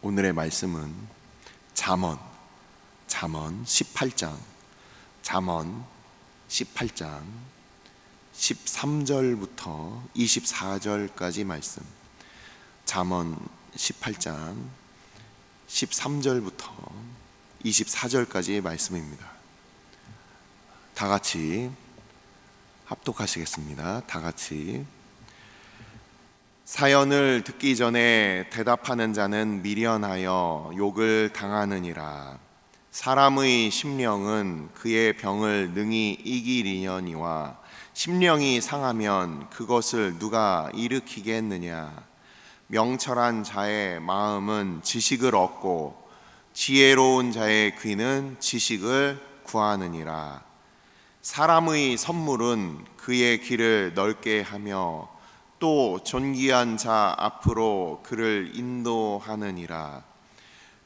오늘의 말씀은 잠언 18장 13절부터 24절까지 말씀. 잠언 18장 13절부터 24절까지의 말씀입니다. 다 같이 합독하시겠습니다. 다 같이. 사연을 듣기 전에 대답하는 자는 미련하여 욕을 당하느니라. 사람의 심령은 그의 병을 능히 이기리려니와 심령이 상하면 그것을 누가 일으키겠느냐. 명철한 자의 마음은 지식을 얻고 지혜로운 자의 귀는 지식을 구하느니라. 사람의 선물은 그의 길을 넓게 하며 또 존귀한 자 앞으로 그를 인도하느니라.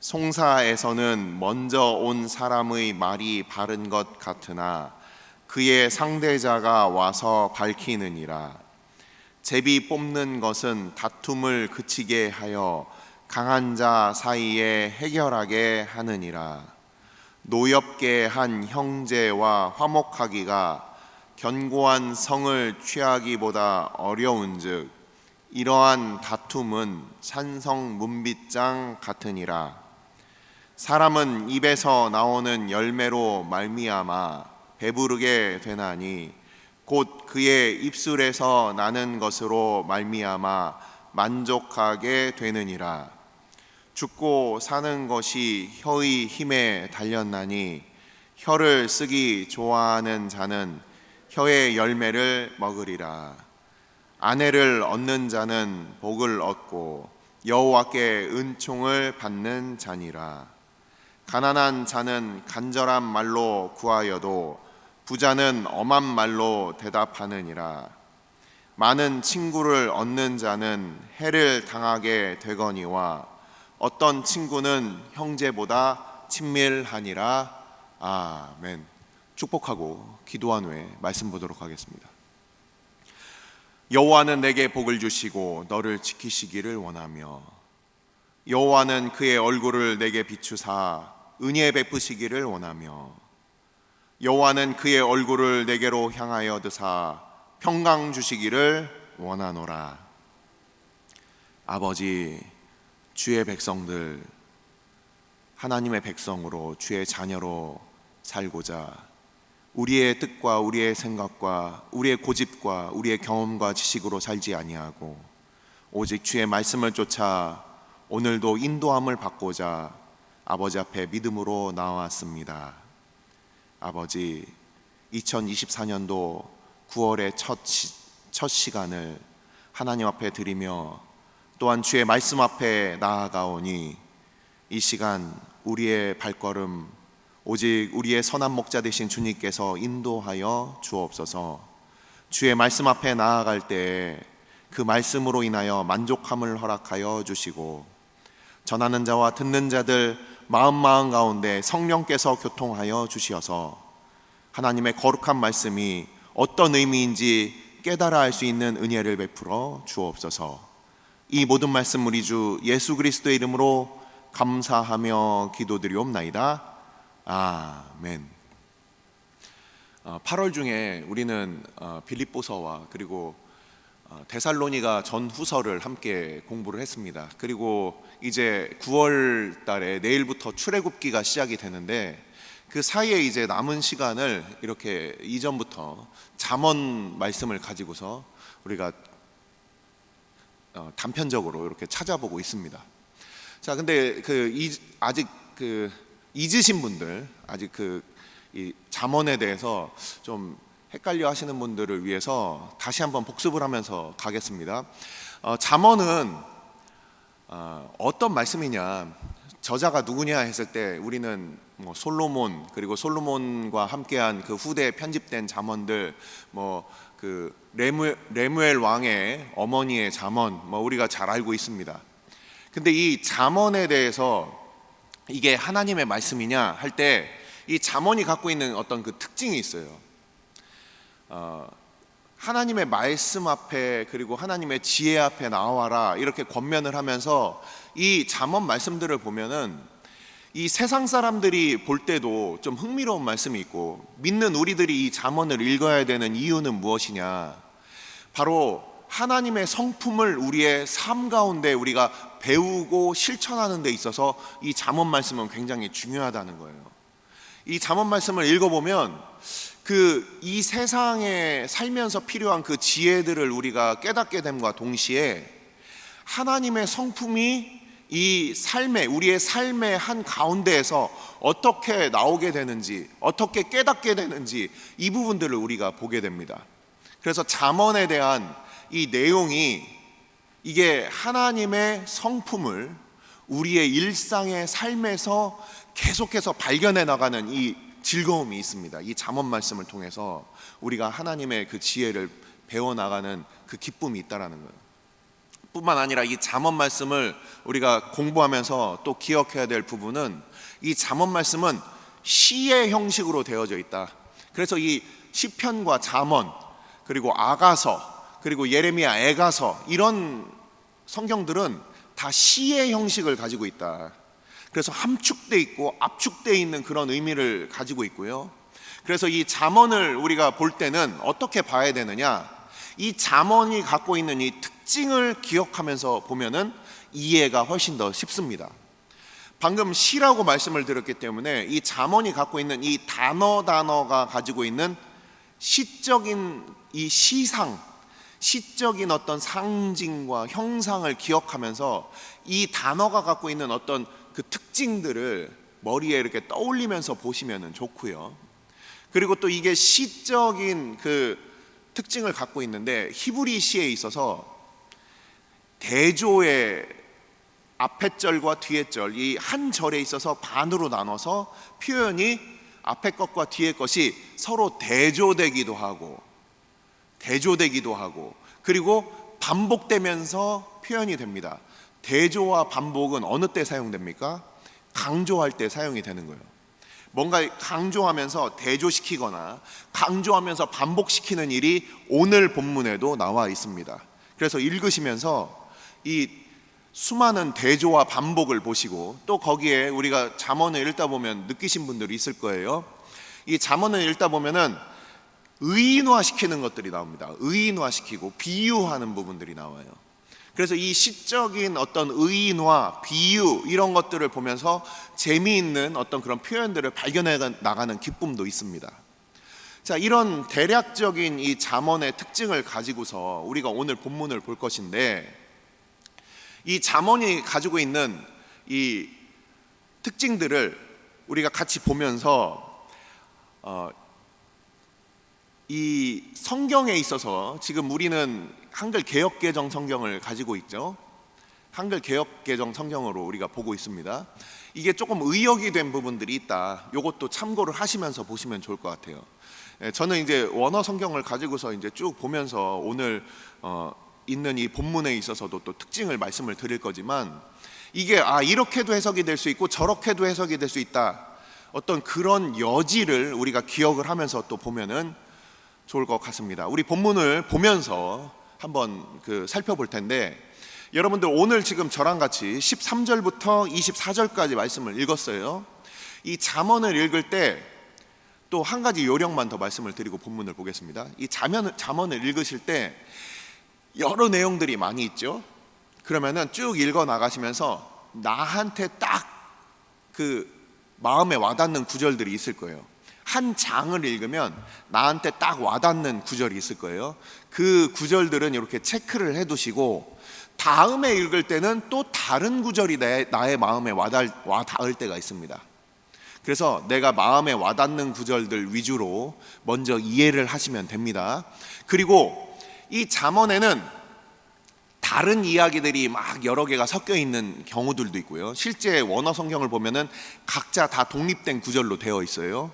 송사에서는 먼저 온 사람의 말이 바른 것 같으나 그의 상대자가 와서 밝히느니라. 제비 뽑는 것은 다툼을 그치게 하여 강한 자 사이에 해결하게 하느니라. 노엽게 한 형제와 화목하기가 견고한 성을 취하기보다 어려운즉 이러한 다툼은 산성 문빗장 같으니라. 사람은 입에서 나오는 열매로 말미암아 배부르게 되나니 곧 그의 입술에서 나는 것으로 말미암아 만족하게 되느니라. 죽고 사는 것이 혀의 힘에 달렸나니 혀를 쓰기 좋아하는 자는 혀의 열매를 먹으리라. 아내를 얻는 자는 복을 얻고 여호와께 은총을 받는 자니라. 가난한 자는 간절한 말로 구하여도 부자는 엄한 말로 대답하느니라. 많은 친구를 얻는 자는 해를 당하게 되거니와 어떤 친구는 형제보다 친밀하니라. 아멘. 축복하고 기도한 후에 말씀 보도록 하겠습니다. 여호와는 내게 복을 주시고 너를 지키시기를 원하며 여호와는 그의 얼굴을 내게 비추사 은혜 베푸시기를 원하며 여호와는 그의 얼굴을 내게로 향하여 드사 평강 주시기를 원하노라. 아버지, 주의 백성들, 하나님의 백성으로 주의 자녀로 살고자 우리의 뜻과 우리의 생각과 우리의 고집과 우리의 경험과 지식으로 살지 아니하고 오직 주의 말씀을 쫓아 오늘도 인도함을 받고자 아버지 앞에 믿음으로 나왔습니다. 아버지, 2024년도 9월의 첫 시간을 하나님 앞에 드리며 또한 주의 말씀 앞에 나아가오니 이 시간 우리의 발걸음 오직 우리의 선한 목자 되신 주님께서 인도하여 주옵소서. 주의 말씀 앞에 나아갈 때 그 말씀으로 인하여 만족함을 허락하여 주시고 전하는 자와 듣는 자들 마음 가운데 성령께서 교통하여 주시어서 하나님의 거룩한 말씀이 어떤 의미인지 깨달아 알 수 있는 은혜를 베풀어 주옵소서. 이 모든 말씀 우리 주 예수 그리스도의 이름으로 감사하며 기도드리옵나이다. 아멘. 8월 중에 우리는 빌립보서와 그리고 데살로니가 전후서를 함께 공부를 했습니다. 그리고 이제 9월 달에 내일부터 출애굽기가 시작이 되는데 그 사이에 이제 남은 시간을 이렇게 이전부터 잠언 말씀을 가지고서 우리가 단편적으로 이렇게 찾아보고 있습니다. 자, 근데 아직 잊으신 분들, 아직 이 잠언에 대해서 좀 헷갈려 하시는 분들을 위해서 다시 한번 복습을 하면서 가겠습니다. 잠언은 어떤 말씀이냐, 저자가 누구냐 했을 때 우리는 솔로몬, 그리고 솔로몬과 함께한 그 후대에 편집된 잠언들, 레무엘 왕의 어머니의 잠언, 우리가 잘 알고 있습니다. 근데 이 잠언에 대해서 이게 하나님의 말씀이냐 할 때 이 잠언이 갖고 있는 어떤 그 특징이 있어요. 하나님의 말씀 앞에 그리고 하나님의 지혜 앞에 나와라 이렇게 권면을 하면서 이 잠언 말씀들을 보면은 이 세상 사람들이 볼 때도 좀 흥미로운 말씀이 있고, 믿는 우리들이 이 잠언을 읽어야 되는 이유는 무엇이냐, 바로 하나님의 성품을 우리의 삶 가운데 우리가 배우고 실천하는 데 있어서 이 잠언 말씀은 굉장히 중요하다는 거예요. 이 잠언 말씀을 읽어보면 이 세상에 살면서 필요한 그 지혜들을 우리가 깨닫게 됨과 동시에 하나님의 성품이 이 삶의, 우리의 삶의 한 가운데에서 어떻게 나오게 되는지, 어떻게 깨닫게 되는지, 이 부분들을 우리가 보게 됩니다. 그래서 잠언에 대한 이 내용이, 이게 하나님의 성품을 우리의 일상의 삶에서 계속해서 발견해 나가는 이 즐거움이 있습니다. 이 잠언 말씀을 통해서 우리가 하나님의 그 지혜를 배워나가는 그 기쁨이 있다라는 거예요. 뿐만 아니라 이 잠언 말씀을 우리가 공부하면서 또 기억해야 될 부분은, 이 잠언 말씀은 시의 형식으로 되어져 있다. 그래서 이 시편과 잠언, 그리고 아가서, 그리고 예레미야, 애가서, 이런 성경들은 다 시의 형식을 가지고 있다. 그래서 함축돼 있고 압축돼 있는 그런 의미를 가지고 있고요. 그래서 이 잠언을 우리가 볼 때는 어떻게 봐야 되느냐, 이 잠언이 갖고 있는 이 특징을 기억하면서 보면은 이해가 훨씬 더 쉽습니다. 방금 시라고 말씀을 드렸기 때문에 이 잠언이 갖고 있는 이 단어가 가지고 있는 시적인 이 시상, 시적인 어떤 상징과 형상을 기억하면서 이 단어가 갖고 있는 어떤 그 특징들을 머리에 이렇게 떠올리면서 보시면 좋고요. 그리고 또 이게 시적인 그 특징을 갖고 있는데, 히브리 시에 있어서 대조의 앞에 절과 뒤에 절, 이 한 절에 있어서 반으로 나눠서 표현이 앞에 것과 뒤에 것이 서로 대조되기도 하고 그리고 반복되면서 표현이 됩니다. 대조와 반복은 어느 때 사용됩니까? 강조할 때 사용이 되는 거예요. 뭔가 강조하면서 대조시키거나 강조하면서 반복시키는 일이 오늘 본문에도 나와 있습니다. 그래서 읽으시면서 이 수많은 대조와 반복을 보시고, 또 거기에 우리가 잠언을 읽다 보면 느끼신 분들이 있을 거예요. 이 잠언을 읽다 보면은 의인화시키는 것들이 나옵니다. 의인화시키고 비유하는 부분들이 나와요. 그래서 이 시적인 어떤 의인화, 비유, 이런 것들을 보면서 재미있는 어떤 그런 표현들을 발견해 나가는 기쁨도 있습니다. 자, 이런 대략적인 이 잠언의 특징을 가지고서 우리가 오늘 본문을 볼 것인데, 이 잠언이 가지고 있는 이 특징들을 우리가 같이 보면서 이 성경에 있어서 지금 우리는 한글 개역개정 성경을 가지고 있죠. 한글 개역개정 성경으로 우리가 보고 있습니다. 이게 조금 의역이 된 부분들이 있다. 이것도 참고를 하시면서 보시면 좋을 것 같아요. 저는 이제 원어 성경을 가지고서 이제 쭉 보면서 오늘 있는 이 본문에 있어서도 또 특징을 말씀을 드릴 거지만, 이게 이렇게도 해석이 될 수 있고 저렇게도 해석이 될 수 있다, 어떤 그런 여지를 우리가 기억을 하면서 또 보면은 좋을 것 같습니다. 우리 본문을 보면서 한번 살펴볼 텐데, 여러분들 오늘 지금 저랑 같이 13절부터 24절까지 말씀을 읽었어요. 이 잠언을 읽을 때 또 한 가지 요령만 더 말씀을 드리고 본문을 보겠습니다. 이 잠언을 읽으실 때 여러 내용들이 많이 있죠. 그러면은 쭉 읽어 나가시면서 나한테 딱 마음에 와닿는 구절들이 있을 거예요. 한 장을 읽으면 나한테 딱 와닿는 구절이 있을 거예요. 그 구절들은 이렇게 체크를 해두시고, 다음에 읽을 때는 또 다른 구절이 나의 마음에 와닿을 때가 있습니다. 그래서 내가 마음에 와닿는 구절들 위주로 먼저 이해를 하시면 됩니다. 그리고 이 잠언에는 다른 이야기들이 막 여러 개가 섞여 있는 경우들도 있고요. 실제 원어 성경을 보면은 각자 다 독립된 구절로 되어 있어요.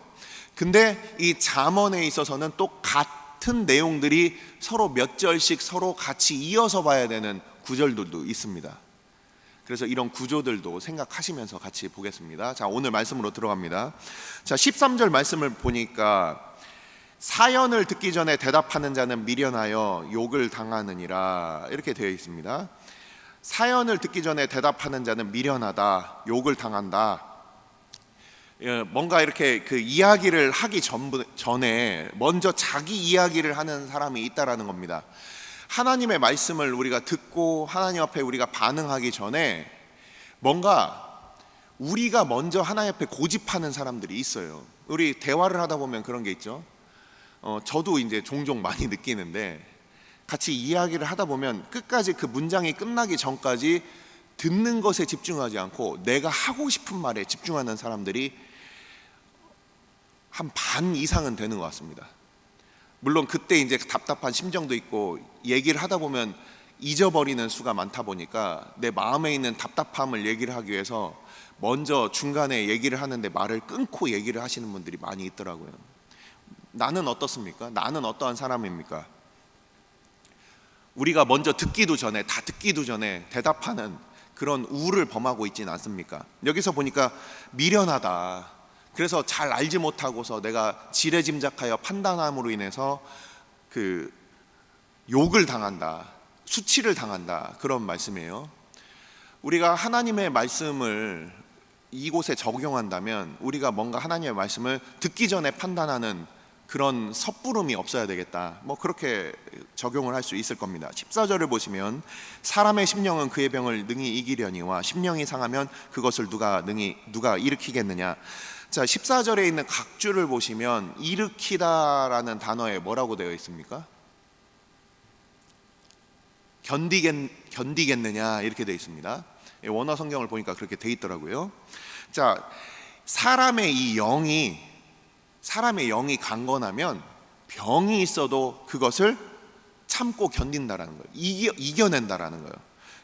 근데 이 잠언에 있어서는 또 같은 내용들이 서로 몇 절씩 서로 같이 이어서 봐야 되는 구절들도 있습니다. 그래서 이런 구조들도 생각하시면서 같이 보겠습니다. 자, 오늘 말씀으로 들어갑니다. 자, 13절 말씀을 보니까 사연을 듣기 전에 대답하는 자는 미련하여 욕을 당하느니라, 이렇게 되어 있습니다. 사연을 듣기 전에 대답하는 자는 미련하다, 욕을 당한다. 뭔가 이렇게 그 이야기를 하기 전에 먼저 자기 이야기를 하는 사람이 있다라는 겁니다. 하나님의 말씀을 우리가 듣고 하나님 앞에 우리가 반응하기 전에 뭔가 우리가 먼저 하나님 앞에 고집하는 사람들이 있어요. 우리 대화를 하다 보면 그런 게 있죠. 저도 이제 종종 많이 느끼는데, 같이 이야기를 하다 보면 끝까지 그 문장이 끝나기 전까지 듣는 것에 집중하지 않고 내가 하고 싶은 말에 집중하는 사람들이 한 반 이상은 되는 것 같습니다. 물론 그때 이제 답답한 심정도 있고 얘기를 하다 보면 잊어버리는 수가 많다 보니까 내 마음에 있는 답답함을 얘기를 하기 위해서 먼저 중간에 얘기를 하는데 말을 끊고 얘기를 하시는 분들이 많이 있더라고요. 나는 어떻습니까? 나는 어떠한 사람입니까? 우리가 먼저 듣기도 전에, 다 듣기도 전에 대답하는 그런 우를 범하고 있지는 않습니까? 여기서 보니까 미련하다, 그래서 잘 알지 못하고서 내가 지레짐작하여 판단함으로 인해서 그 욕을 당한다, 수치를 당한다, 그런 말씀이에요. 우리가 하나님의 말씀을 이곳에 적용한다면 우리가 뭔가 하나님의 말씀을 듣기 전에 판단하는 그런 섣부름이 없어야 되겠다, 뭐 그렇게 적용을 할 수 있을 겁니다. 14절을 보시면 사람의 심령은 그의 병을 능히 이기려니와 심령이 상하면 그것을 누가 일으키겠느냐. 자, 14절에 있는 각주를 보시면 일으키다라는 단어에 뭐라고 되어 있습니까? 견디겠느냐, 이렇게 되어 있습니다. 원어 성경을 보니까 그렇게 되어 있더라고요. 자, 사람의 영이 강건하면 병이 있어도 그것을 참고 견딘다라는 거예요. 이겨낸다라는 거예요.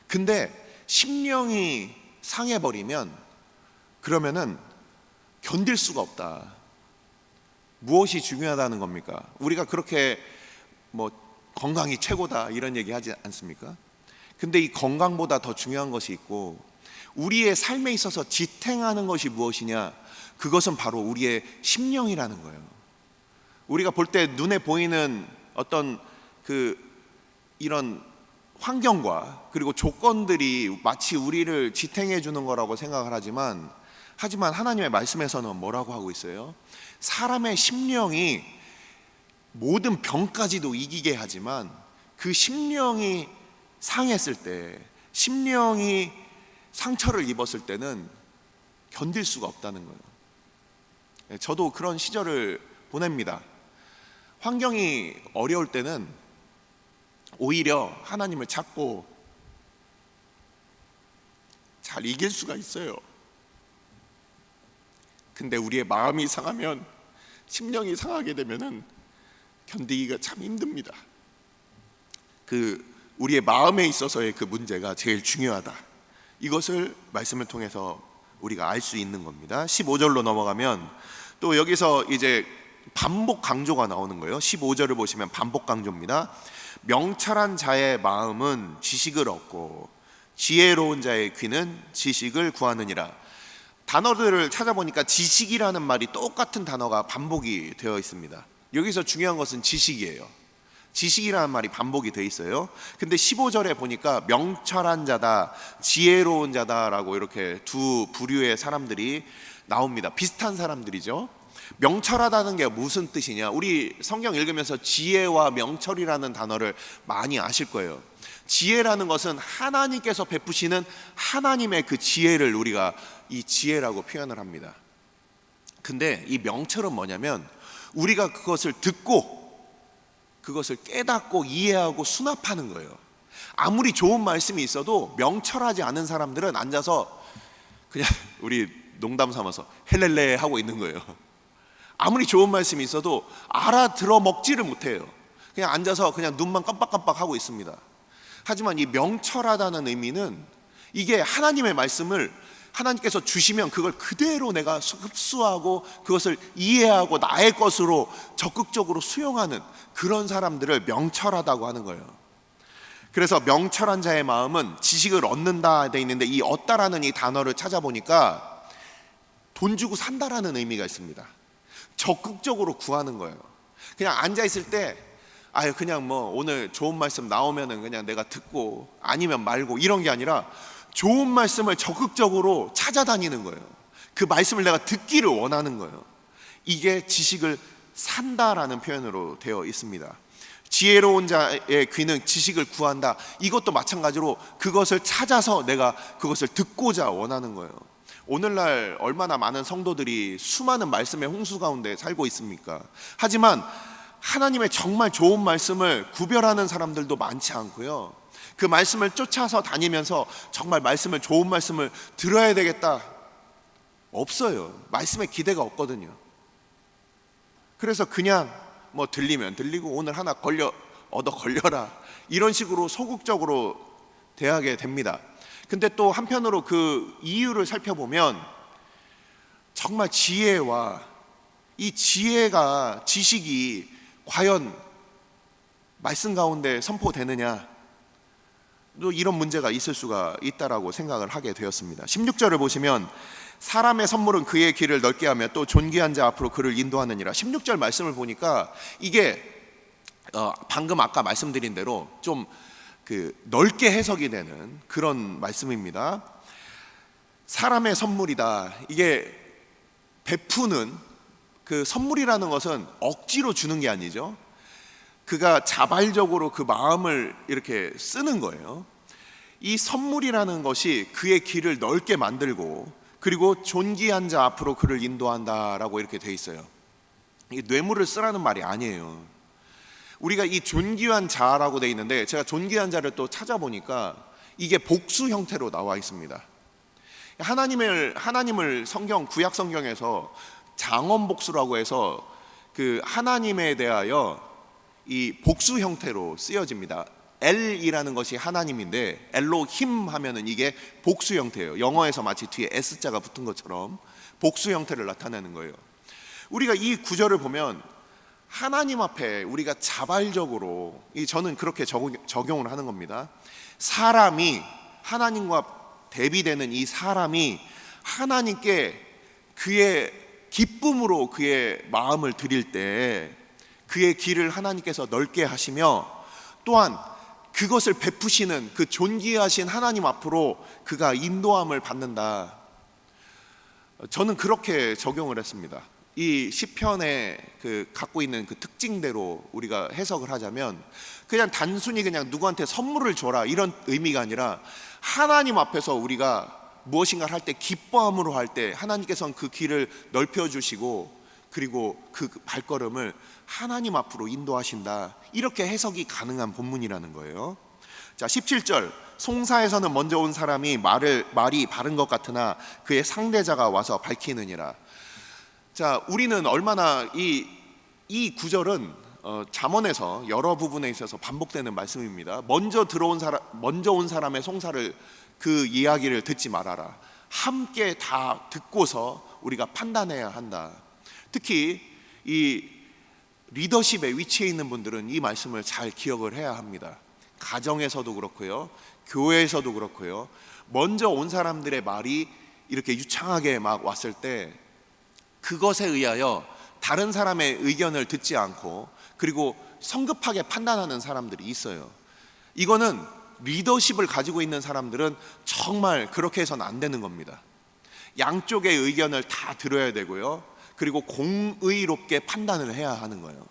근데 심령이 상해버리면 그러면은 견딜 수가 없다. 무엇이 중요하다는 겁니까? 우리가 그렇게 뭐 건강이 최고다 이런 얘기 하지 않습니까? 근데 이 건강보다 더 중요한 것이 있고, 우리의 삶에 있어서 지탱하는 것이 무엇이냐? 그것은 바로 우리의 심령이라는 거예요. 우리가 볼 때 눈에 보이는 어떤 이런 환경과 그리고 조건들이 마치 우리를 지탱해 주는 거라고 생각을 하지만 하나님의 말씀에서는 뭐라고 하고 있어요? 사람의 심령이 모든 병까지도 이기게 하지만 그 심령이 상했을 때, 심령이 상처를 입었을 때는 견딜 수가 없다는 거예요. 저도 그런 시절을 보냅니다. 환경이 어려울 때는 오히려 하나님을 찾고 잘 이길 수가 있어요. 근데 우리의 마음이 상하면, 심령이 상하게 되면은 견디기가 참 힘듭니다. 우리의 마음에 있어서의 그 문제가 제일 중요하다, 이것을 말씀을 통해서 우리가 알 수 있는 겁니다. 15절로 넘어가면 또 여기서 이제 반복 강조가 나오는 거예요. 15절을 보시면 반복 강조입니다. 명철한 자의 마음은 지식을 얻고 지혜로운 자의 귀는 지식을 구하느니라. 단어들을 찾아보니까 지식이라는 말이 똑같은 단어가 반복이 되어 있습니다. 여기서 중요한 것은 지식이에요. 지식이라는 말이 반복이 되어 있어요. 근데 15절에 보니까 명철한 자다, 지혜로운 자다라고 이렇게 두 부류의 사람들이 나옵니다. 비슷한 사람들이죠. 명철하다는 게 무슨 뜻이냐? 우리 성경 읽으면서 지혜와 명철이라는 단어를 많이 아실 거예요. 지혜라는 것은 하나님께서 베푸시는 하나님의 그 지혜를 우리가 이 지혜라고 표현을 합니다. 근데 이 명철은 뭐냐면 우리가 그것을 듣고 그것을 깨닫고 이해하고 수납하는 거예요. 아무리 좋은 말씀이 있어도 명철하지 않은 사람들은 앉아서 그냥 우리 농담 삼아서 헬렐레 하고 있는 거예요. 아무리 좋은 말씀이 있어도 알아들어 먹지를 못해요. 그냥 앉아서 그냥 눈만 깜빡깜빡 하고 있습니다. 하지만 이 명철하다는 의미는 이게 하나님의 말씀을 하나님께서 주시면 그걸 그대로 내가 흡수하고 그것을 이해하고 나의 것으로 적극적으로 수용하는 그런 사람들을 명철하다고 하는 거예요. 그래서 명철한 자의 마음은 지식을 얻는다 돼 있는데, 이 얻다라는 이 단어를 찾아보니까 돈 주고 산다라는 의미가 있습니다. 적극적으로 구하는 거예요. 그냥 앉아 있을 때 아유 그냥 뭐 오늘 좋은 말씀 나오면은 그냥 내가 듣고 아니면 말고 이런 게 아니라 좋은 말씀을 적극적으로 찾아다니는 거예요. 그 말씀을 내가 듣기를 원하는 거예요. 이게 지식을 산다라는 표현으로 되어 있습니다. 지혜로운 자의 귀는 지식을 구한다. 이것도 마찬가지로 그것을 찾아서 내가 그것을 듣고자 원하는 거예요. 오늘날 얼마나 많은 성도들이 수많은 말씀의 홍수 가운데 살고 있습니까? 하지만 하나님의 정말 좋은 말씀을 구별하는 사람들도 많지 않고요. 그 말씀을 쫓아서 다니면서 정말 말씀을 좋은 말씀을 들어야 되겠다. 없어요. 말씀에 기대가 없거든요. 그래서 그냥 뭐 들리면 들리고 오늘 하나 얻어 걸려라 이런 식으로 소극적으로 대하게 됩니다. 근데 또 한편으로 그 이유를 살펴보면 정말 지혜와 이 지식이 과연 말씀 가운데 선포되느냐, 또 이런 문제가 있을 수가 있다라고 생각을 하게 되었습니다. 16절을 보시면 사람의 선물은 그의 길을 넓게 하며 또 존귀한 자 앞으로 그를 인도하느니라. 16절 말씀을 보니까 이게 방금 아까 말씀드린 대로 좀 넓게 해석이 되는 그런 말씀입니다. 사람의 선물이다. 이게 베푸는 그 선물이라는 것은 억지로 주는 게 아니죠. 그가 자발적으로 그 마음을 이렇게 쓰는 거예요. 이 선물이라는 것이 그의 길을 넓게 만들고 그리고 존귀한 자 앞으로 그를 인도한다라고 이렇게 돼 있어요. 이게 뇌물을 쓰라는 말이 아니에요. 우리가 이 존귀한 자라고 돼 있는데 제가 존귀한 자를 또 찾아보니까 이게 복수 형태로 나와 있습니다. 하나님을 구약 성경에서 장원복수라고 해서 그 하나님에 대하여 이 복수 형태로 쓰여집니다. L이라는 것이 하나님인데 엘로힘 하면은 이게 복수 형태예요. 영어에서 마치 뒤에 S자가 붙은 것처럼 복수 형태를 나타내는 거예요. 우리가 이 구절을 보면 하나님 앞에 우리가 자발적으로, 저는 그렇게 적용을 하는 겁니다. 사람이 하나님과 대비되는 이 사람이 하나님께 그의 기쁨으로 그의 마음을 드릴 때 그의 길을 하나님께서 넓게 하시며 또한 그것을 베푸시는 그 존귀하신 하나님 앞으로 그가 인도함을 받는다. 저는 그렇게 적용을 했습니다. 이 시편에 갖고 있는 그 특징대로 우리가 해석을 하자면 그냥 단순히 그냥 누구한테 선물을 줘라 이런 의미가 아니라 하나님 앞에서 우리가 무엇인가를 할 때 기뻐함으로 할 때 하나님께서는 그 길을 넓혀주시고 그리고 그 발걸음을 하나님 앞으로 인도하신다. 이렇게 해석이 가능한 본문이라는 거예요. 자, 17절 송사에서는 먼저 온 사람이 말이 바른 것 같으나 그의 상대자가 와서 밝히느니라. 자, 우리는 얼마나 이 구절은 잠언에서 여러 부분에 있어서 반복되는 말씀입니다. 먼저 온 사람의 송사를 그 이야기를 듣지 말아라. 함께 다 듣고서 우리가 판단해야 한다. 특히 이 리더십에 위치해 있는 분들은 이 말씀을 잘 기억을 해야 합니다. 가정에서도 그렇고요, 교회에서도 그렇고요. 먼저 온 사람들의 말이 이렇게 유창하게 막 왔을 때 그것에 의하여 다른 사람의 의견을 듣지 않고 그리고 성급하게 판단하는 사람들이 있어요. 이거는 리더십을 가지고 있는 사람들은 정말 그렇게 해서는 안 되는 겁니다. 양쪽의 의견을 다 들어야 되고요, 그리고 공의롭게 판단을 해야 하는 거예요.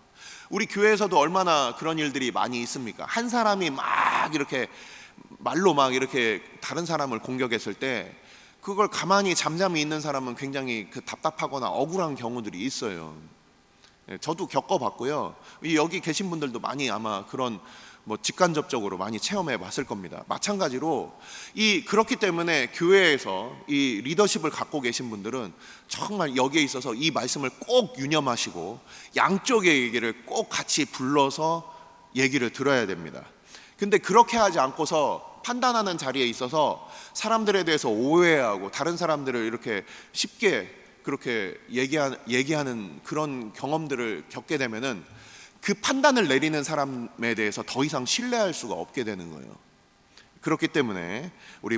우리 교회에서도 얼마나 그런 일들이 많이 있습니까? 한 사람이 막 이렇게 말로 막 이렇게 다른 사람을 공격했을 때 그걸 가만히 잠잠히 있는 사람은 굉장히 답답하거나 억울한 경우들이 있어요. 저도 겪어봤고요. 여기 계신 분들도 많이 아마 그런 직간접적으로 많이 체험해 봤을 겁니다. 마찬가지로 그렇기 때문에 교회에서 이 리더십을 갖고 계신 분들은 정말 여기에 있어서 이 말씀을 꼭 유념하시고 양쪽의 얘기를 꼭 같이 불러서 얘기를 들어야 됩니다. 근데 그렇게 하지 않고서 판단하는 자리에 있어서 사람들에 대해서 오해하고 다른 사람들을 이렇게 쉽게 그렇게 얘기하는 그런 경험들을 겪게 되면은 그 판단을 내리는 사람에 대해서 더 이상 신뢰할 수가 없게 되는 거예요. 그렇기 때문에 우리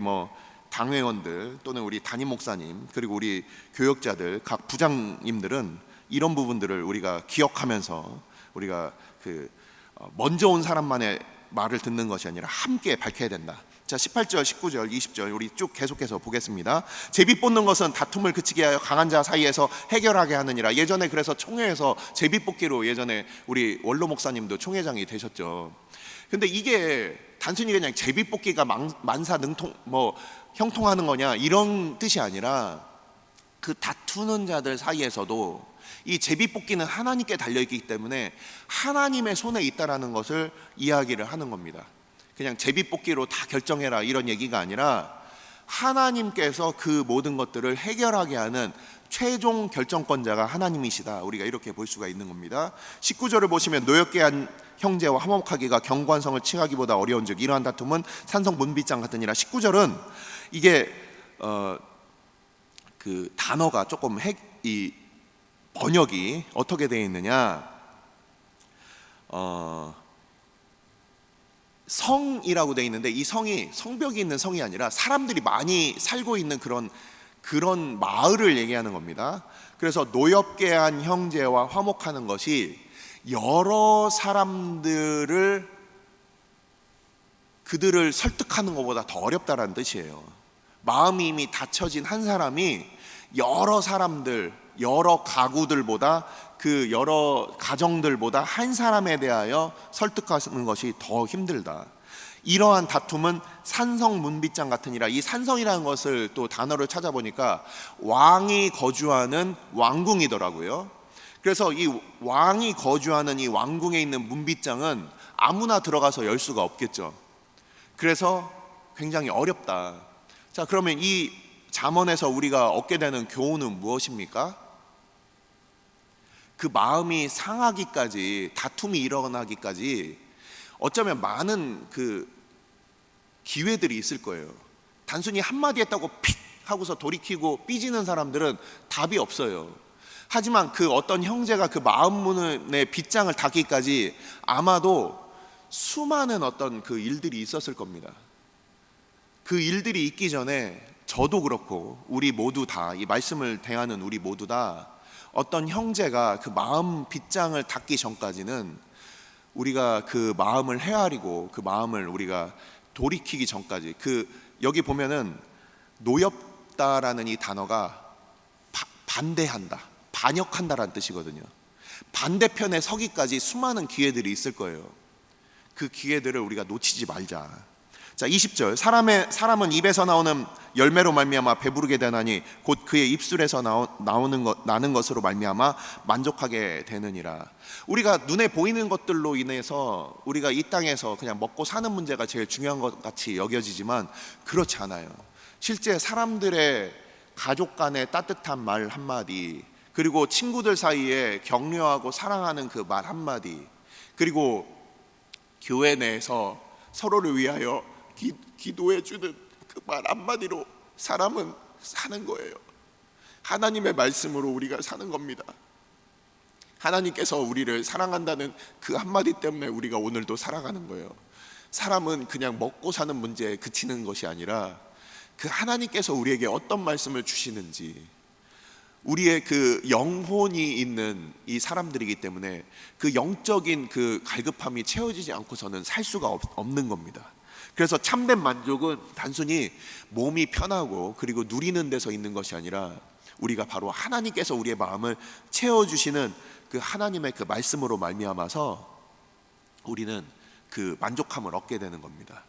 당회원들 또는 우리 담임 목사님 그리고 우리 교역자들 각 부장님들은 이런 부분들을 우리가 기억하면서 우리가 먼저 온 사람만의 말을 듣는 것이 아니라 함께 밝혀야 된다. 자, 18절, 19절, 20절 우리 쭉 계속해서 보겠습니다. 제비 뽑는 것은 다툼을 그치게 하여 강한 자 사이에서 해결하게 하느니라. 예전에 그래서 총회에서 제비 뽑기로 예전에 우리 원로 목사님도 총회장이 되셨죠. 근데 이게 단순히 그냥 제비 뽑기가 만사 능통 형통하는 거냐 이런 뜻이 아니라 그 다투는 자들 사이에서도 이 제비 뽑기는 하나님께 달려있기 때문에 하나님의 손에 있다라는 것을 이야기를 하는 겁니다. 그냥 제비 뽑기로 다 결정해라 이런 얘기가 아니라 하나님께서 그 모든 것들을 해결하게 하는 최종 결정권자가 하나님이시다. 우리가 이렇게 볼 수가 있는 겁니다. 19절을 보시면 노엽게 한 형제와 화목하기가 경관성을 칭하기보다 어려운즉 이러한 다툼은 산성 문빗장 같으니라. 19절은 이게 그 단어가 조금 이 번역이 어떻게 되어 있느냐, 성이라고 되어 있는데 이 성이 성벽이 있는 성이 아니라 사람들이 많이 살고 있는 그런 마을을 얘기하는 겁니다. 그래서 노엽게 한 형제와 화목하는 것이 여러 그들을 설득하는 것보다 더 어렵다는 뜻이에요. 마음이 이미 닫혀진 한 사람이 여러 사람들, 여러 가구들보다 그 여러 가정들보다 한 사람에 대하여 설득하는 것이 더 힘들다. 이러한 다툼은 산성 문빗장 같으니라. 이 산성이라는 것을 또 단어를 찾아보니까 왕이 거주하는 왕궁이더라고요. 그래서 이 왕이 거주하는 이 왕궁에 있는 문빗장은 아무나 들어가서 열 수가 없겠죠. 그래서 굉장히 어렵다. 자, 그러면 이 잠언에서 우리가 얻게 되는 교훈은 무엇입니까? 그 마음이 상하기까지, 다툼이 일어나기까지 어쩌면 많은 그 기회들이 있을 거예요. 단순히 한마디 했다고 픽 하고서 돌이키고 삐지는 사람들은 답이 없어요. 하지만 그 어떤 형제가 그 마음문의 빗장을 닫기까지 아마도 수많은 어떤 그 일들이 있었을 겁니다. 그 일들이 있기 전에 저도 그렇고 우리 모두 다, 이 말씀을 대하는 우리 모두 다 어떤 형제가 그 마음 빗장을 닫기 전까지는 우리가 그 마음을 헤아리고 그 마음을 우리가 돌이키기 전까지, 여기 보면은 노엽다라는 이 단어가 반대한다, 반역한다라는 뜻이거든요. 반대편에 서기까지 수많은 기회들이 있을 거예요. 그 기회들을 우리가 놓치지 말자. 자, 20절, 사람은 입에서 나오는 열매로 말미암아 배부르게 되나니 곧 그의 입술에서 나는 것으로 말미암아 만족하게 되느니라. 우리가 눈에 보이는 것들로 인해서 우리가 이 땅에서 그냥 먹고 사는 문제가 제일 중요한 것 같이 여겨지지만 그렇지 않아요. 실제 사람들의 가족 간의 따뜻한 말 한마디, 그리고 친구들 사이에 격려하고 사랑하는 그 말 한마디, 그리고 교회 내에서 서로를 위하여 기도해 주는 그 말 한마디로 사람은 사는 거예요. 하나님의 말씀으로 우리가 사는 겁니다. 하나님께서 우리를 사랑한다는 그 한마디 때문에 우리가 오늘도 살아가는 거예요. 사람은 그냥 먹고 사는 문제에 그치는 것이 아니라 그 하나님께서 우리에게 어떤 말씀을 주시는지, 우리의 그 영혼이 있는 이 사람들이기 때문에 그 영적인 그 갈급함이 채워지지 않고서는 살 수가 없는 겁니다. 그래서 참된 만족은 단순히 몸이 편하고 그리고 누리는 데서 있는 것이 아니라 우리가 바로 하나님께서 우리의 마음을 채워주시는 그 하나님의 그 말씀으로 말미암아서 우리는 그 만족함을 얻게 되는 겁니다.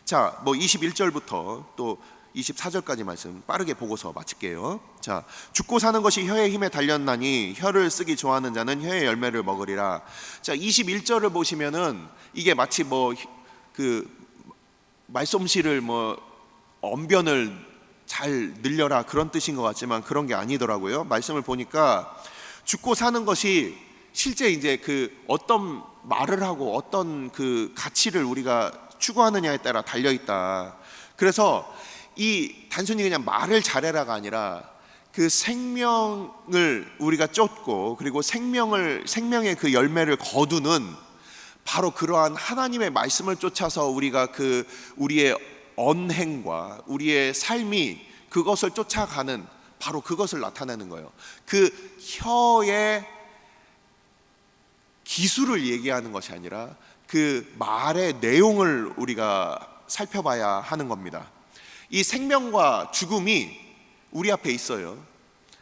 자, 21절부터 또 24절까지 말씀 빠르게 보고서 마칠게요. 자, 죽고 사는 것이 혀의 힘에 달렸나니 혀를 쓰기 좋아하는 자는 혀의 열매를 먹으리라. 자, 21절을 보시면은 이게 마치 말솜씨를 언변을 잘 늘려라 그런 뜻인 것 같지만 그런 게 아니더라고요. 말씀을 보니까 죽고 사는 것이 실제 이제 그 어떤 말을 하고 어떤 그 가치를 우리가 추구하느냐에 따라 달려 있다. 그래서 이 단순히 그냥 말을 잘해라가 아니라 그 생명을 우리가 쫓고 그리고 생명의 그 열매를 거두는 바로 그러한 하나님의 말씀을 쫓아서 우리가 우리의 언행과 우리의 삶이 그것을 쫓아가는, 바로 그것을 나타내는 거예요. 그 혀의 기술을 얘기하는 것이 아니라 그 말의 내용을 우리가 살펴봐야 하는 겁니다. 이 생명과 죽음이 우리 앞에 있어요.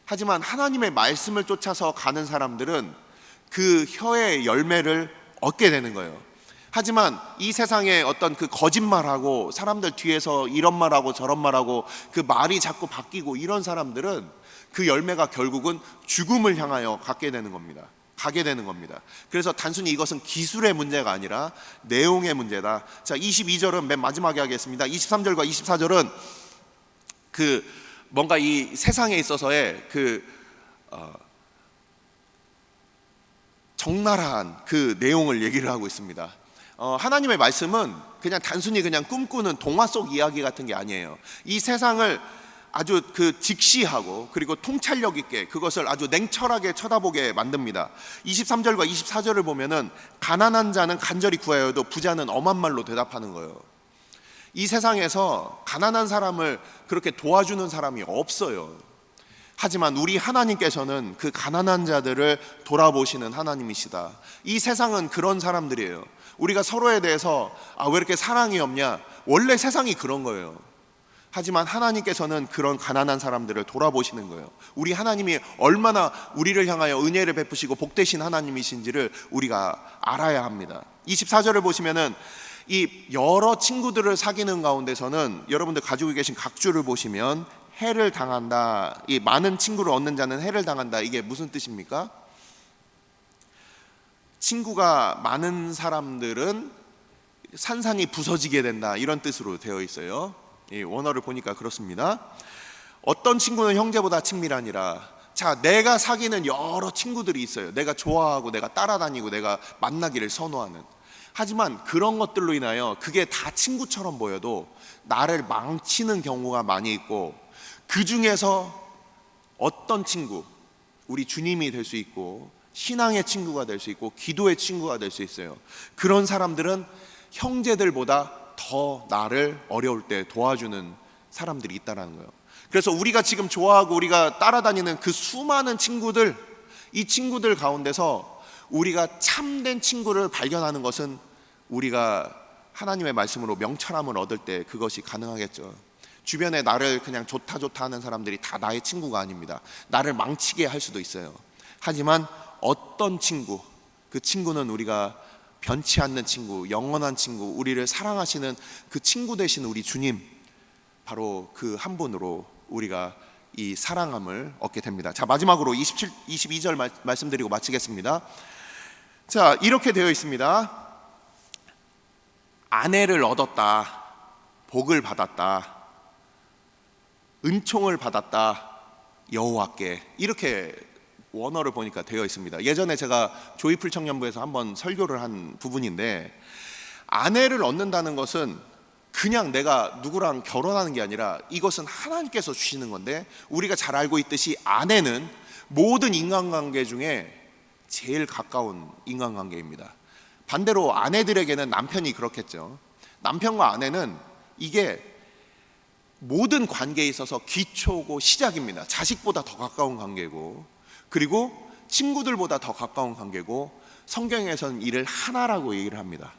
하지만 하나님의 말씀을 쫓아서 가는 사람들은 그 혀의 열매를 얻게 되는 거예요. 하지만 이 세상에 어떤 그 거짓말하고 사람들 뒤에서 이런 말하고 저런 말하고 그 말이 자꾸 바뀌고 이런 사람들은 그 열매가 결국은 죽음을 향하여 가게 되는 겁니다. 그래서 단순히 이것은 기술의 문제가 아니라 내용의 문제다. 자, 22절은 맨 마지막에 하겠습니다. 23절과 24절은 그 뭔가 이 세상에 있어서의 그 적나라한 그 내용을 얘기를 하고 있습니다. 하나님의 말씀은 그냥 단순히 그냥 꿈꾸는 동화 속 이야기 같은 게 아니에요. 이 세상을 아주 그 직시하고 그리고 통찰력 있게 그것을 아주 냉철하게 쳐다보게 만듭니다. 23절과 24절을 보면은 가난한 자는 간절히 구하여도 부자는 엄한 말로 대답하는 거예요. 이 세상에서 가난한 사람을 그렇게 도와주는 사람이 없어요. 하지만 우리 하나님께서는 그 가난한 자들을 돌아보시는 하나님이시다. 이 세상은 그런 사람들이에요. 우리가 서로에 대해서 왜 이렇게 사랑이 없냐? 원래 세상이 그런 거예요. 하지만 하나님께서는 그런 가난한 사람들을 돌아보시는 거예요. 우리 하나님이 얼마나 우리를 향하여 은혜를 베푸시고 복되신 하나님이신지를 우리가 알아야 합니다. 24절을 보시면은 이 여러 친구들을 사귀는 가운데서는 여러분들 가지고 계신 각주를 보시면 해를 당한다. 이 많은 친구를 얻는 자는 해를 당한다. 이게 무슨 뜻입니까? 친구가 많은 사람들은 산산이 부서지게 된다. 이런 뜻으로 되어 있어요. 이 원어를 보니까 그렇습니다. 어떤 친구는 형제보다 친밀하니라. 자, 내가 사귀는 여러 친구들이 있어요. 내가 좋아하고 내가 따라다니고 내가 만나기를 선호하는. 하지만 그런 것들로 인하여 그게 다 친구처럼 보여도 나를 망치는 경우가 많이 있고, 그 중에서 어떤 친구, 우리 주님이 될 수 있고 신앙의 친구가 될 수 있고 기도의 친구가 될 수 있어요. 그런 사람들은 형제들보다 더 나를 어려울 때 도와주는 사람들이 있다는 거예요. 그래서 우리가 지금 좋아하고 우리가 따라다니는 그 수많은 친구들, 이 친구들 가운데서 우리가 참된 친구를 발견하는 것은 우리가 하나님의 말씀으로 명철함을 얻을 때 그것이 가능하겠죠. 주변에 나를 그냥 좋다 하는 사람들이 다 나의 친구가 아닙니다. 나를 망치게 할 수도 있어요. 하지만 어떤 친구, 그 친구는 우리가 변치 않는 친구, 영원한 친구, 우리를 사랑하시는 그 친구 되신 우리 주님, 바로 그 한 분으로 우리가 이 사랑함을 얻게 됩니다. 자, 마지막으로 22절 말씀드리고 마치겠습니다. 자, 이렇게 되어 있습니다. 아내를 얻었다, 복을 받았다, 은총을 받았다, 여호와께. 이렇게 원어를 보니까 되어 있습니다. 예전에 제가 조이풀 청년부에서 한번 설교를 한 부분인데, 아내를 얻는다는 것은 그냥 내가 누구랑 결혼하는 게 아니라 이것은 하나님께서 주시는 건데, 우리가 잘 알고 있듯이 아내는 모든 인간관계 중에 제일 가까운 인간관계입니다. 반대로 아내들에게는 남편이 그렇겠죠. 남편과 아내는 이게 모든 관계에 있어서 기초고 시작입니다. 자식보다 더 가까운 관계고, 그리고 친구들보다 더 가까운 관계고, 성경에서는 이를 하나라고 얘기를 합니다.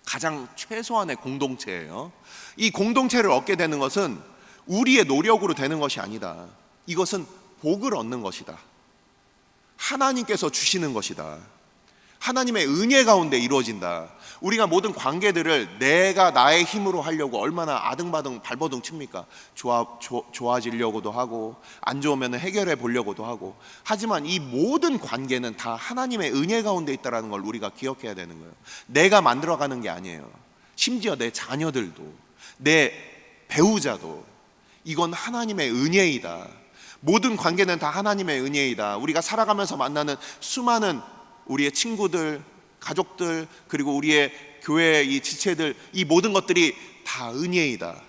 가장 최소한의 공동체예요. 이 공동체를 얻게 되는 것은 우리의 노력으로 되는 것이 아니다. 이것은 복을 얻는 것이다. 하나님께서 주시는 것이다. 하나님의 은혜 가운데 이루어진다. 우리가 모든 관계들을 내가 나의 힘으로 하려고 얼마나 아등바등 발버둥 칩니까? 좋아지려고도 하고, 안 좋으면 해결해 보려고도 하고. 하지만 이 모든 관계는 다 하나님의 은혜 가운데 있다는 걸 우리가 기억해야 되는 거예요. 내가 만들어가는 게 아니에요. 심지어 내 자녀들도, 내 배우자도, 이건 하나님의 은혜이다. 모든 관계는 다 하나님의 은혜이다. 우리가 살아가면서 만나는 수많은 우리의 친구들, 가족들, 그리고 우리의 교회의 이 지체들, 이 모든 것들이 다 은혜이다.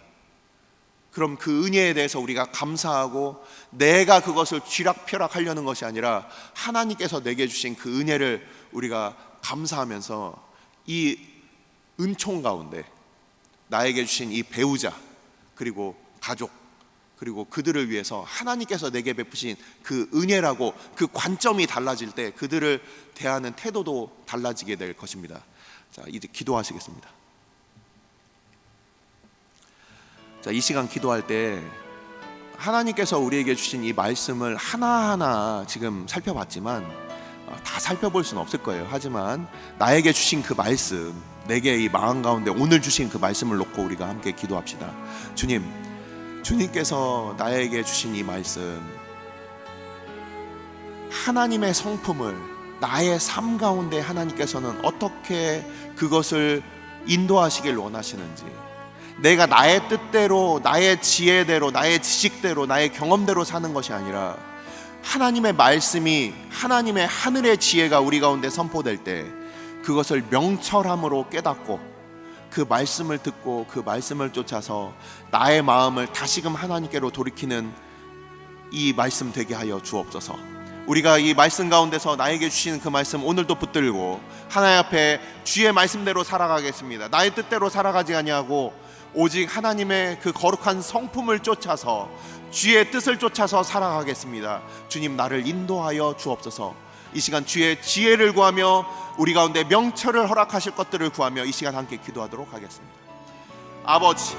그럼 그 은혜에 대해서 우리가 감사하고, 내가 그것을 쥐락펴락하려는 것이 아니라 하나님께서 내게 주신 그 은혜를 우리가 감사하면서 이 은총 가운데 나에게 주신 이 배우자, 그리고 가족, 그리고 그들을 위해서 하나님께서 내게 베푸신 그 은혜라고 그 관점이 달라질 때 그들을 대하는 태도도 달라지게 될 것입니다. 자, 이제 기도하시겠습니다. 자, 이 시간 기도할 때 하나님께서 우리에게 주신 이 말씀을 하나하나 지금 살펴봤지만 다 살펴볼 수는 없을 거예요. 하지만 나에게 주신 그 말씀, 내게 이 마음 가운데 오늘 주신 그 말씀을 놓고 우리가 함께 기도합시다. 주님께서 나에게 주신 이 말씀, 하나님의 성품을 나의 삶 가운데 하나님께서는 어떻게 그것을 인도하시길 원하시는지, 내가 나의 뜻대로, 나의 지혜대로, 나의 지식대로, 나의 경험대로 사는 것이 아니라 하나님의 말씀이, 하나님의 하늘의 지혜가 우리 가운데 선포될 때 그것을 명철함으로 깨닫고 그 말씀을 듣고 그 말씀을 쫓아서 나의 마음을 다시금 하나님께로 돌이키는 이 말씀 되게 하여 주옵소서. 우리가 이 말씀 가운데서 나에게 주시는 그 말씀 오늘도 붙들고 하나님 앞에 주의 말씀대로 살아가겠습니다. 나의 뜻대로 살아가지 아니하고 오직 하나님의 그 거룩한 성품을 쫓아서 주의 뜻을 쫓아서 살아가겠습니다. 주님, 나를 인도하여 주옵소서. 이 시간 주의 지혜를 구하며 우리 가운데 명철을 허락하실 것들을 구하며 이 시간 함께 기도하도록 하겠습니다. 아버지,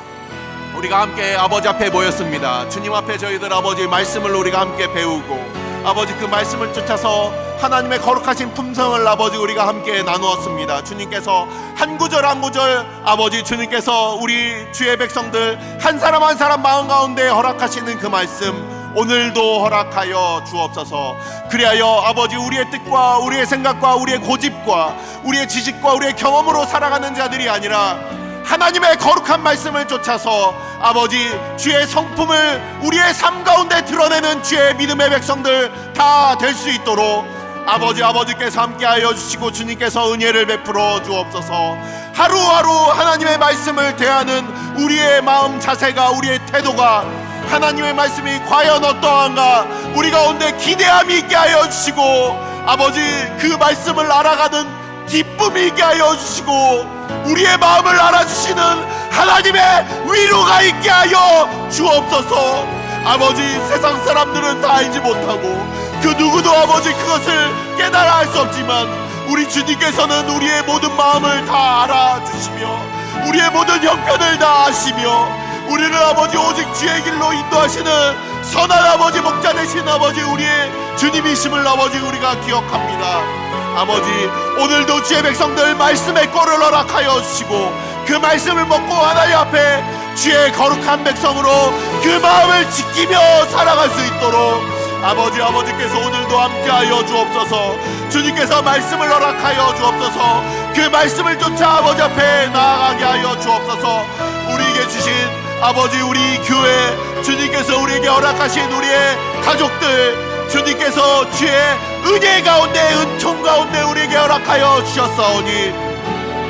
우리가 함께 아버지 앞에 모였습니다. 주님 앞에 저희들 아버지 말씀을 우리가 함께 배우고 아버지 그 말씀을 쫓아서 하나님의 거룩하신 품성을 아버지 우리가 함께 나누었습니다. 주님께서 한 구절 한 구절 아버지 주님께서 우리 주의 백성들 한 사람 한 사람 마음 가운데 허락하시는 그 말씀 오늘도 허락하여 주옵소서. 그리하여 아버지 우리의 뜻과 우리의 생각과 우리의 고집과 우리의 지식과 우리의 경험으로 살아가는 자들이 아니라 하나님의 거룩한 말씀을 쫓아서 아버지 주의 성품을 우리의 삶 가운데 드러내는 주의 믿음의 백성들 다 될 수 있도록 아버지께서 함께하여 주시고 주님께서 은혜를 베풀어 주옵소서. 하루하루 하나님의 말씀을 대하는 우리의 마음 자세가, 우리의 태도가 하나님의 말씀이 과연 어떠한가 우리 가운데 기대함이 있게 하여 주시고 아버지 그 말씀을 알아가는 기쁨이 있게 하여 주시고 우리의 마음을 알아주시는 하나님의 위로가 있게 하여 주옵소서. 아버지 세상 사람들은 다 알지 못하고 그 누구도 아버지 그것을 깨달아 알 수 없지만 우리 주님께서는 우리의 모든 마음을 다 알아주시며 우리의 모든 형편을 다 아시며 우리를 아버지 오직 주의 길로 인도하시는 선한 아버지 목자 되신 아버지 우리의 주님이심을 아버지 우리가 기억합니다. 아버지 오늘도 주의 백성들 말씀의 꼴을 허락하여 주시고 그 말씀을 먹고 하나님 앞에 주의 거룩한 백성으로 그 마음을 지키며 살아갈 수 있도록 아버지께서 오늘도 함께하여 주옵소서. 주님께서 말씀을 허락하여 주옵소서. 그 말씀을 쫓아 아버지 앞에 나아가게 하여 주옵소서. 우리에게 주신 아버지 우리 교회 주님께서 우리에게 허락하신 우리의 가족들 주님께서 주의 은혜 가운데 은총 가운데 우리에게 허락하여 주셨사오니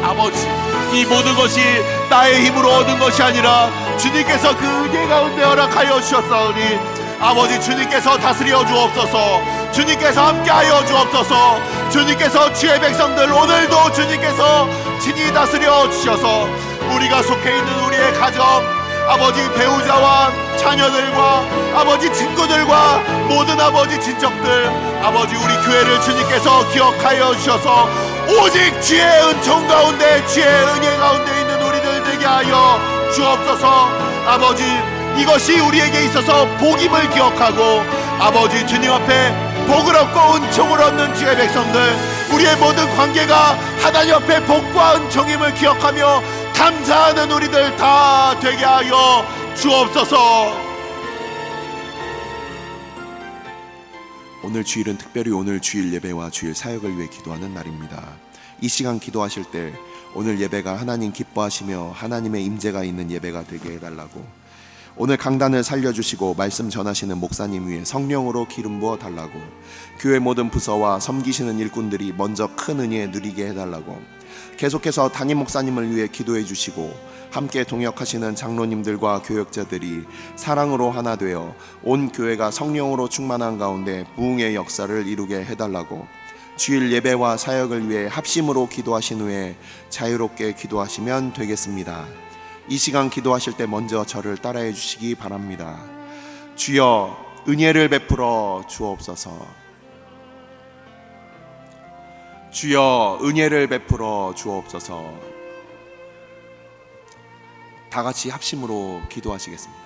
아버지 이 모든 것이 나의 힘으로 얻은 것이 아니라 주님께서 그 은혜 가운데 허락하여 주셨사오니 아버지 주님께서 다스려 주옵소서. 주님께서 함께하여 주옵소서. 주님께서 주의 백성들 오늘도 주님께서 친히 다스려 주셔서 우리가 속해 있는 우리의 가정 아버지 배우자와 자녀들과 아버지 친구들과 모든 아버지 친척들 아버지 우리 교회를 주님께서 기억하여 주셔서 오직 주의 은총 가운데 주의 은혜 가운데 있는 우리들 되게 하여 주옵소서. 아버지 이것이 우리에게 있어서 복임을 기억하고 아버지 주님 앞에 복을 얻고 은총을 얻는 주의 백성들 우리의 모든 관계가 하나님 앞에 복과 은총임을 기억하며 감사하는 우리들 다 되게 하여 주옵소서. 오늘 주일은 특별히 오늘 주일 예배와 주일 사역을 위해 기도하는 날입니다. 이 시간 기도하실 때 오늘 예배가 하나님 기뻐하시며 하나님의 임재가 있는 예배가 되게 해달라고 오늘 강단을 살려주시고 말씀 전하시는 목사님 위에 성령으로 기름 부어 달라고 교회 모든 부서와 섬기시는 일꾼들이 먼저 큰 은혜 누리게 해달라고 계속해서 담임 목사님을 위해 기도해 주시고 함께 동역하시는 장로님들과 교역자들이 사랑으로 하나 되어 온 교회가 성령으로 충만한 가운데 부흥의 역사를 이루게 해달라고 주일 예배와 사역을 위해 합심으로 기도하신 후에 자유롭게 기도하시면 되겠습니다. 이 시간 기도하실 때 먼저 저를 따라해 주시기 바랍니다. 주여 은혜를 베풀어 주옵소서. 주여 은혜를 베풀어 주옵소서. 다 같이 합심으로 기도하시겠습니다.